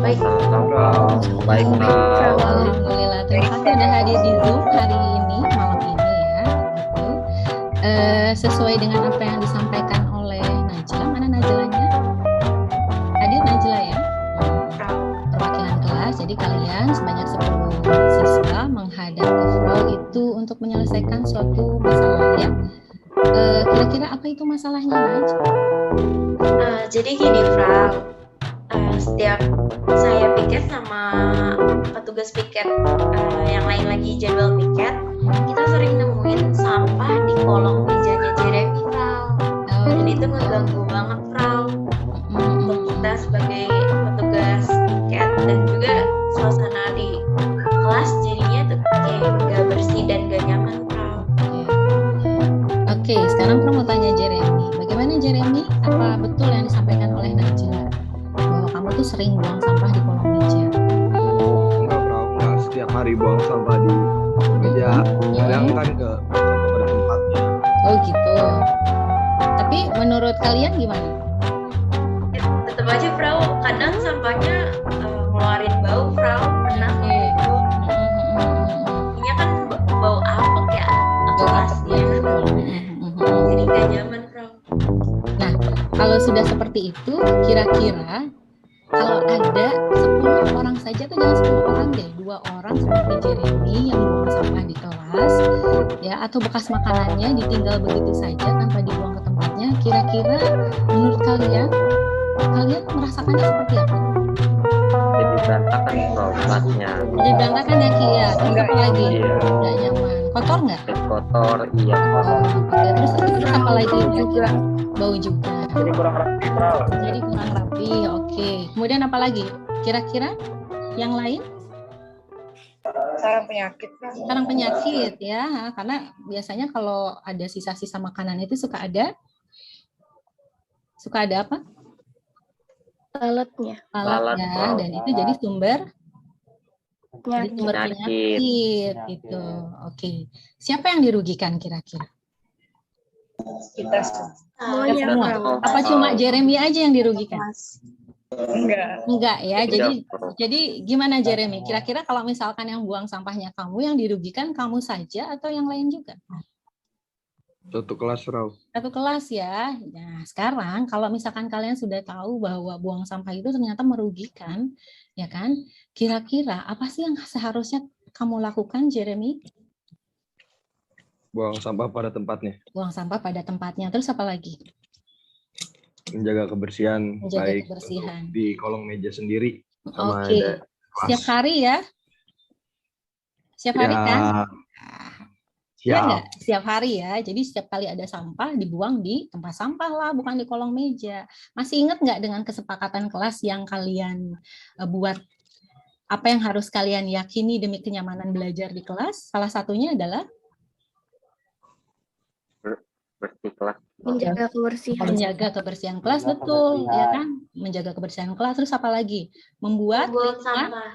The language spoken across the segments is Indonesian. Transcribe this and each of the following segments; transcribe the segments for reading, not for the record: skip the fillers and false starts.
Baik. Baik, Frau. Alhamdulillah. Terima kasih sudah hadir di Zoom hari ini, malam ini ya. Gitu. Sesuai dengan apa yang disampaikan oleh Najla. Mana Najlanya? Hadir Najla ya? Perwakilan kelas. Jadi kalian sebanyak 10 siswa menghadap ke Frau itu untuk menyelesaikan suatu masalah ya. Kira-kira apa itu masalahnya, Naj? Jadi gini, Frau. Setiap saya piket sama petugas piket yang lain lagi jadwal piket, kita sering nemuin sampah di kolong mejanya Jeremy, Frau. Dan itu ngeganggu banget, Frau, untuk kita sebagai petugas piket, dan juga suasana di kelas jadinya tuh kayak gak bersih dan gak nyaman, Frau. Oke, sekarang Frau mau tanya Jeremy. Bagaimana Jeremy? Apa betul yang disampaikan oleh Najla? Bahwa kamu tuh sering buang sampah di kolong meja? Enggak, Frau. Enggak setiap hari buang sampah di meja. Kadang kan ke sampah pada tempatnya. Oh gitu. Tapi menurut kalian gimana? Tetap aja, Frau. Kadang sampahnya ngeluarin bau, Frau. Pernah gitu. Ini kan bau apek ya, kelasnya. Jadi gak nyaman, Frau. Nah, kalau sudah seperti itu, kira-kira kalau ada 10 orang saja, tuh jangan 10 orang deh, 2 orang seperti Jeremy yang buang sampah di kelas, ya, atau bekas makanannya ditinggal begitu saja tanpa dibuang ke tempatnya, kira-kira menurut kalian merasakannya seperti apa? Jadi berantakan, Frau, kelasnya. Jadi berantakan ya, Ki, ya? Terus apa lagi? Iya. Nggak nyaman. Kotor nggak? Kotor, iya, Frau. Oke, terus apa lagi? Juga. Bau juga. Jadi kurang rapi, Frau. Jadi kurang rapi, oke. Kemudian apa lagi? Kira-kira yang lain? Sarang penyakit, kan? Sarang penyakit ya, karena biasanya kalau ada sisa-sisa makanan itu suka ada apa? Lalatnya. Lalat ya, Frau. dan itu jadi sumber Penyakit. gitu. Oke. Siapa yang dirugikan kira-kira? Kita Semuanya, Semua. Frau. Apa cuma Jeremy aja yang dirugikan? enggak Ya. Tidak, Frau. Jadi gimana Jeremy? Kira-kira kalau misalkan yang buang sampahnya kamu, yang dirugikan kamu saja atau yang lain juga? Satu kelas, Frau. Satu kelas ya. Nah, sekarang kalau misalkan kalian sudah tahu bahwa buang sampah itu ternyata merugikan, ya kan? Kira-kira apa sih yang seharusnya kamu lakukan, Jeremy? Buang sampah pada tempatnya. Buang sampah pada tempatnya. Terus apa lagi? Menjaga kebersihan Menjaga baik kebersihan. di kolong meja sendiri sama Oke. ada kelas. Setiap hari ya? Setiap hari kan? Ya Siap. enggak? Setiap hari ya. Jadi setiap kali ada sampah dibuang di tempat sampah lah, bukan di kolong meja. Masih ingat nggak dengan kesepakatan kelas yang kalian buat? Apa yang harus kalian yakini demi kenyamanan belajar di kelas? Salah satunya adalah Bersih kelas. menjaga kebersihan. menjaga kebersihan kelas, betul, ya kan? Menjaga kebersihan kelas. Terus apa lagi? Membuat Buang lingkungan, sampah.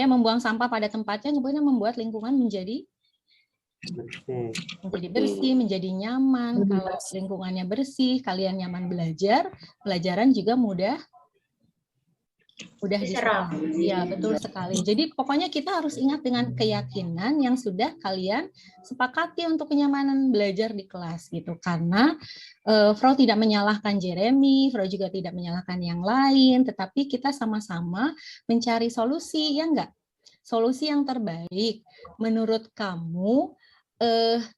membuang sampah pada tempatnya, kemudian membuat lingkungan menjadi bersih, menjadi nyaman. Kalau lingkungannya bersih, kalian nyaman belajar, pelajaran juga mudah Diserap. diserap. Iya, betul sekali. Jadi pokoknya kita harus ingat dengan keyakinan yang sudah kalian sepakati untuk kenyamanan belajar di kelas gitu. Karena Frau tidak menyalahkan Jeremy, Frau juga tidak menyalahkan yang lain, tetapi kita sama-sama mencari solusi, ya enggak? Solusi yang terbaik menurut kamu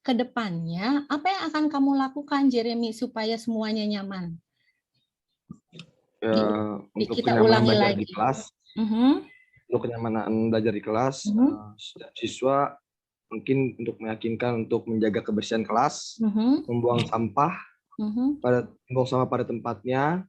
ke depannya, apa yang akan kamu lakukan, Jeremy, supaya semuanya nyaman? Untuk Kita kenyamanan ulangi belajar lagi. di kelas, untuk kenyamanan belajar di kelas, setiap siswa mungkin untuk meyakinkan untuk menjaga kebersihan kelas, membuang sampah pada tempatnya,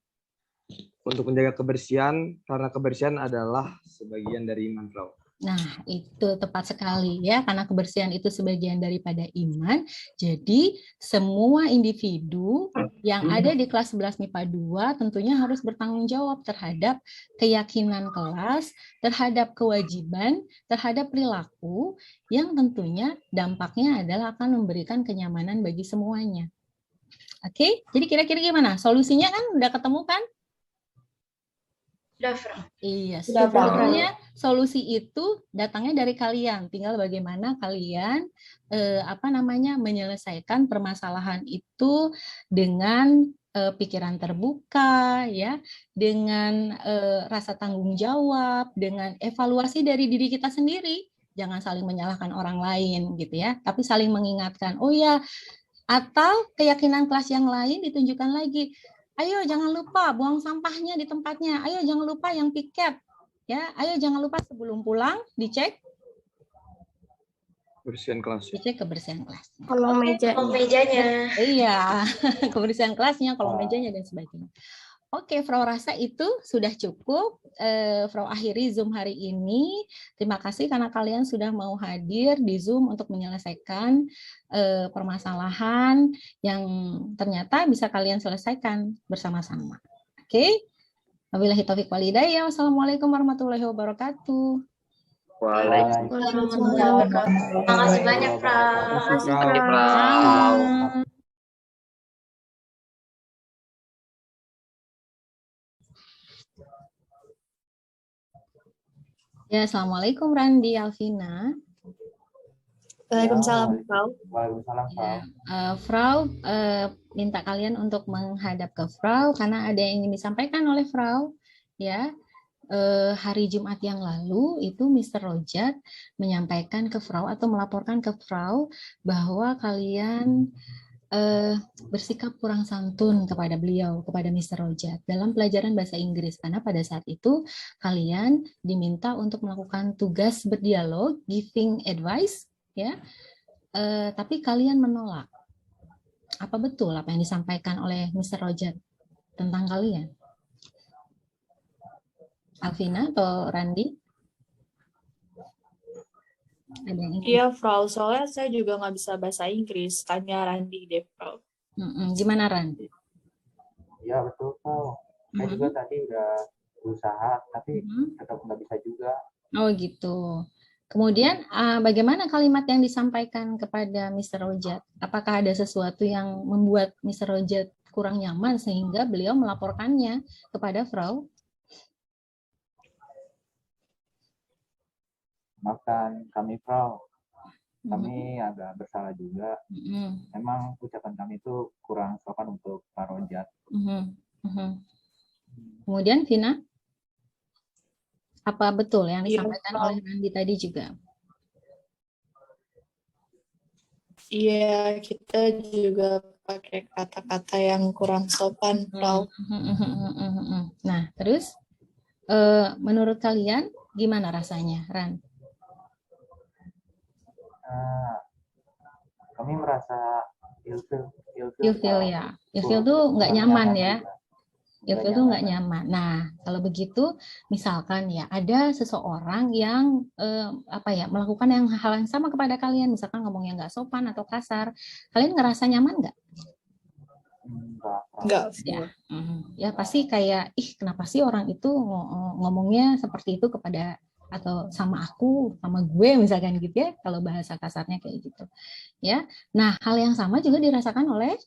untuk menjaga kebersihan karena kebersihan adalah sebagian dari iman, Frau. Nah, itu tepat sekali ya, karena kebersihan itu sebagian daripada iman. Jadi, semua individu yang ada di kelas 11 MIPA 2 tentunya harus bertanggung jawab terhadap keyakinan kelas, terhadap kewajiban, terhadap perilaku yang tentunya dampaknya adalah akan memberikan kenyamanan bagi semuanya. Oke, jadi kira-kira gimana? Solusinya kan udah ketemu kan? Sudah, Frau. Iya, Sudah, Frau. sebetulnya solusi itu datangnya dari kalian. Tinggal bagaimana kalian menyelesaikan permasalahan itu dengan pikiran terbuka, ya, dengan rasa tanggung jawab, dengan evaluasi dari diri kita sendiri. Jangan saling menyalahkan orang lain, gitu ya. Tapi saling mengingatkan. Oh ya, atau keyakinan kelas yang lain ditunjukkan lagi. Ayo jangan lupa buang sampahnya di tempatnya. Ayo jangan lupa yang piket. Ya, ayo jangan lupa sebelum pulang dicek kebersihan kelas. Dicek kebersihan kelas. Kolong meja. Kolong mejanya. Iya, kebersihan kelasnya, kolong mejanya dan sebagainya. Oke, Frau rasa itu sudah cukup. Frau akhiri Zoom hari ini. Terima kasih karena kalian sudah mau hadir di Zoom untuk menyelesaikan permasalahan yang ternyata bisa kalian selesaikan bersama-sama. Oke? Wabillahi taufiq wal hidayah. Wassalamualaikum warahmatullahi wabarakatuh. Waalaikumsalam. Terima kasih banyak, Frau. Terima kasih, Frau. Ya, assalamualaikum Randi, Alvina. Waalaikumsalam, Frau. Waalaikumsalam, Frau. Frau minta kalian untuk menghadap ke Frau karena ada yang ingin disampaikan oleh Frau. Ya, hari Jumat yang lalu itu Mr. Rojat menyampaikan ke Frau atau melaporkan ke Frau bahwa kalian bersikap kurang santun kepada beliau, kepada Mr. Rojat dalam pelajaran bahasa Inggris, karena pada saat itu kalian diminta untuk melakukan tugas berdialog, giving advice, ya, tapi kalian menolak. Apa betul apa yang disampaikan oleh Mr. Rojat tentang kalian? Alvina atau Randi? Ada yang ingin? Iya, Frau. Soalnya saya juga nggak bisa bahasa Inggris. Tanya Randi deh, Frau. Gimana, Randi? Iya, betul, Frau. Saya juga tadi udah berusaha, tapi tetap nggak bisa juga. Oh, gitu. Kemudian, bagaimana kalimat yang disampaikan kepada Mr. Rojat? Apakah ada sesuatu yang membuat Mr. Rojat kurang nyaman sehingga beliau melaporkannya kepada Frau? Maafkan kami, Frau. Kami agak bersalah juga. Memang ucapan kami itu kurang sopan untuk Pak Rojat. Kemudian, Vina? Apa betul yang Iya, disampaikan Frau. oleh Randi tadi juga? Iya, kita juga pakai kata-kata yang kurang sopan, Frau. Nah, terus menurut kalian gimana rasanya, Ran? Kami merasa ilfil Ya. Ilfil tuh nggak nyaman ya. Ilfil tuh nggak nyaman. Nah, kalau begitu, misalkan ya ada seseorang yang melakukan hal yang sama kepada kalian, misalkan ngomongnya nggak sopan atau kasar, kalian ngerasa nyaman nggak? Enggak. Ya pasti kayak, kenapa sih orang itu ngomongnya seperti itu kepada atau sama aku, sama gue misalkan gitu ya, kalau bahasa kasarnya kayak gitu. Ya. Nah, hal yang sama juga dirasakan oleh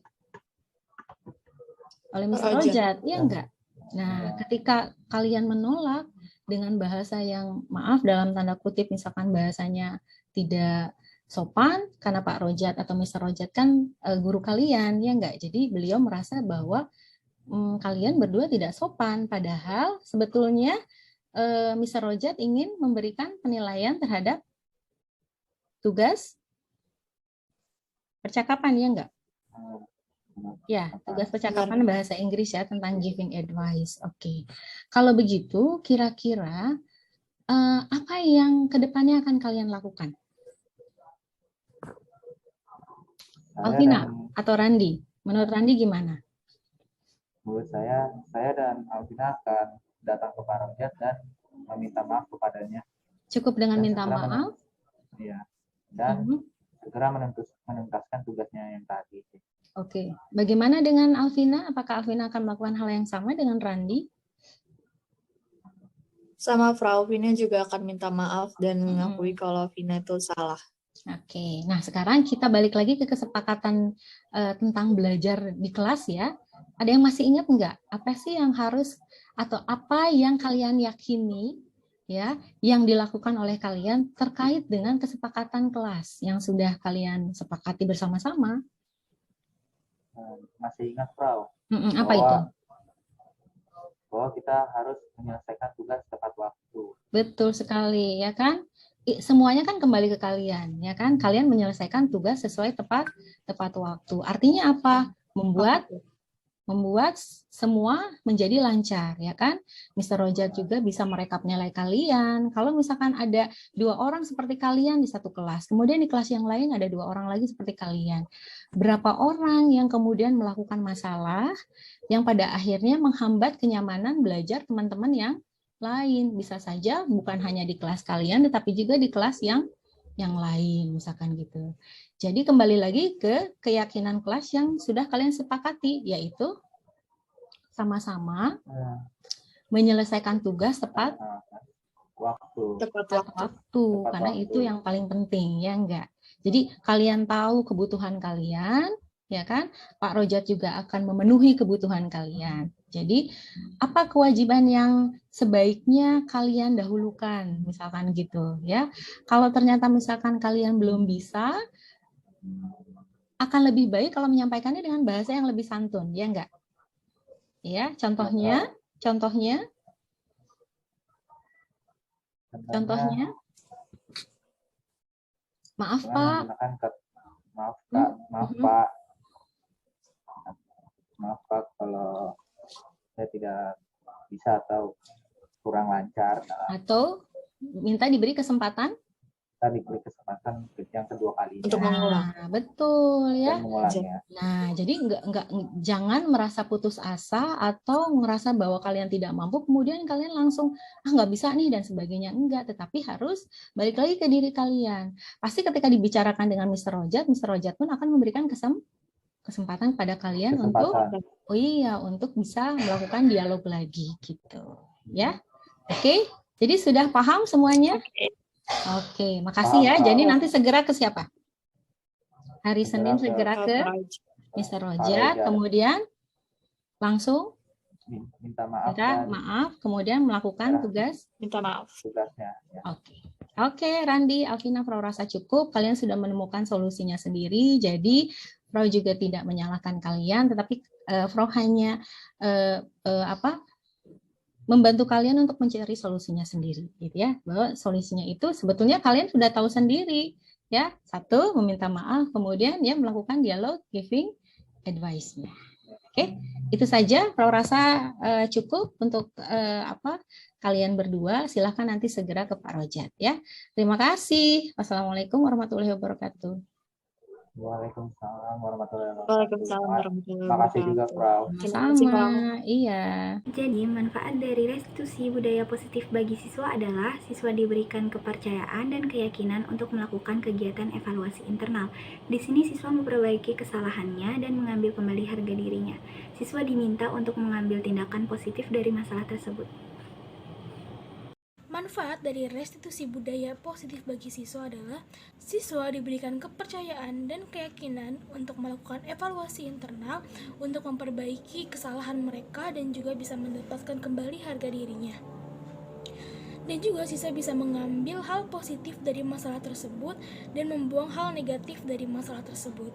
Mr. Rojat, ya enggak? Nah, ketika kalian menolak dengan bahasa yang maaf dalam tanda kutip, misalkan bahasanya tidak sopan, karena Pak Rojat atau Mr. Rojat kan guru kalian, ya enggak? Jadi beliau merasa bahwa kalian berdua tidak sopan, padahal sebetulnya Mr. Rojat ingin memberikan penilaian terhadap tugas percakapan, ya enggak? Ya, tugas percakapan bahasa Inggris ya, tentang giving advice. Oke. Kalau begitu, kira-kira apa yang kedepannya akan kalian lakukan? Alvina atau Randi? Menurut Randi gimana? Menurut saya dan Alvina akan datang ke Pak Rojat dan meminta maaf kepadanya. Cukup dengan minta maaf? Iya. Dan segera menuntaskan tugasnya yang tadi. Oke. Bagaimana dengan Alvina? Apakah Alvina akan melakukan hal yang sama dengan Randi? Sama, Frau. Vina juga akan minta maaf dan mengakui kalau Vina itu salah. Oke. Nah, sekarang kita balik lagi ke kesepakatan tentang belajar di kelas ya. Ada yang masih ingat nggak? Apa sih yang harus atau apa yang kalian yakini ya yang dilakukan oleh kalian terkait dengan kesepakatan kelas yang sudah kalian sepakati bersama-sama? Masih ingat, Frau? Apa itu? Bahwa kita harus menyelesaikan tugas tepat waktu. Betul sekali, ya kan? Semuanya kan kembali ke kalian, ya kan? Kalian menyelesaikan tugas sesuai tepat waktu. Artinya apa? Membuat semua menjadi lancar, ya kan? Mr. Roger juga bisa merekap nilai kalian. Kalau misalkan ada 2 orang seperti kalian di satu kelas, kemudian di kelas yang lain ada 2 orang lagi seperti kalian. Berapa orang yang kemudian melakukan masalah yang pada akhirnya menghambat kenyamanan belajar teman-teman yang lain. Bisa saja bukan hanya di kelas kalian, tetapi juga di kelas yang lain, misalkan gitu. Jadi kembali lagi ke keyakinan kelas yang sudah kalian sepakati, yaitu sama-sama menyelesaikan tugas tepat waktu. Karena itu yang paling penting, ya enggak? Jadi kalian tahu kebutuhan kalian, ya kan? Pak Rojat juga akan memenuhi kebutuhan kalian. Jadi apa kewajiban yang sebaiknya kalian dahulukan, misalkan gitu, ya? Kalau ternyata misalkan kalian belum bisa, akan lebih baik kalau menyampaikannya dengan bahasa yang lebih santun, ya enggak? Ya, contohnya, maaf Pak. Maaf Pak kalau saya tidak bisa atau kurang lancar. Atau minta diberi kesempatan? Diberi kesempatan yang kedua kalinya. Untuk mengulang. Betul ya. Nah, jadi jangan merasa putus asa atau merasa bahwa kalian tidak mampu, kemudian kalian langsung nggak bisa nih dan sebagainya. Enggak, tetapi harus balik lagi ke diri kalian. Pasti ketika dibicarakan dengan Mr. Rojat pun akan memberikan kesempatan pada kalian untuk bisa melakukan dialog lagi gitu. Ya. Oke. Jadi sudah paham semuanya? Oke, makasih ya. Jadi nanti segera ke siapa? Hari Senin segera ke Mr. Roger, kemudian langsung minta maaf, kemudian melakukan minta maaf tugasnya. Ya. Oke, Randi, Alvina, Frau rasa cukup. Kalian sudah menemukan solusinya sendiri. Jadi Frau juga tidak menyalahkan kalian, tetapi Frau hanya membantu kalian untuk mencari solusinya sendiri, gitu ya. Bahwa solusinya itu sebetulnya kalian sudah tahu sendiri, ya. 1, meminta maaf, kemudian ya melakukan dialog, giving advice-nya. Oke, itu saja. Frau rasa cukup untuk kalian berdua. Silakan nanti segera ke Pak Rojat, ya. Terima kasih. Wassalamualaikum warahmatullahi wabarakatuh. Waalaikumsalam warahmatullahi Waalaikumsalam warahmatullahi wabarakatuh. Makasih juga, Frau. Sama, iya. Jadi, manfaat dari restitusi budaya positif bagi siswa adalah siswa diberikan kepercayaan dan keyakinan untuk melakukan kegiatan evaluasi internal. Di sini siswa memperbaiki kesalahannya dan mengambil kembali harga dirinya. Siswa diminta untuk mengambil tindakan positif dari masalah tersebut. Manfaat dari restitusi budaya positif bagi siswa adalah siswa diberikan kepercayaan dan keyakinan untuk melakukan evaluasi internal untuk memperbaiki kesalahan mereka dan juga bisa mendapatkan kembali harga dirinya. Dan juga siswa bisa mengambil hal positif dari masalah tersebut dan membuang hal negatif dari masalah tersebut.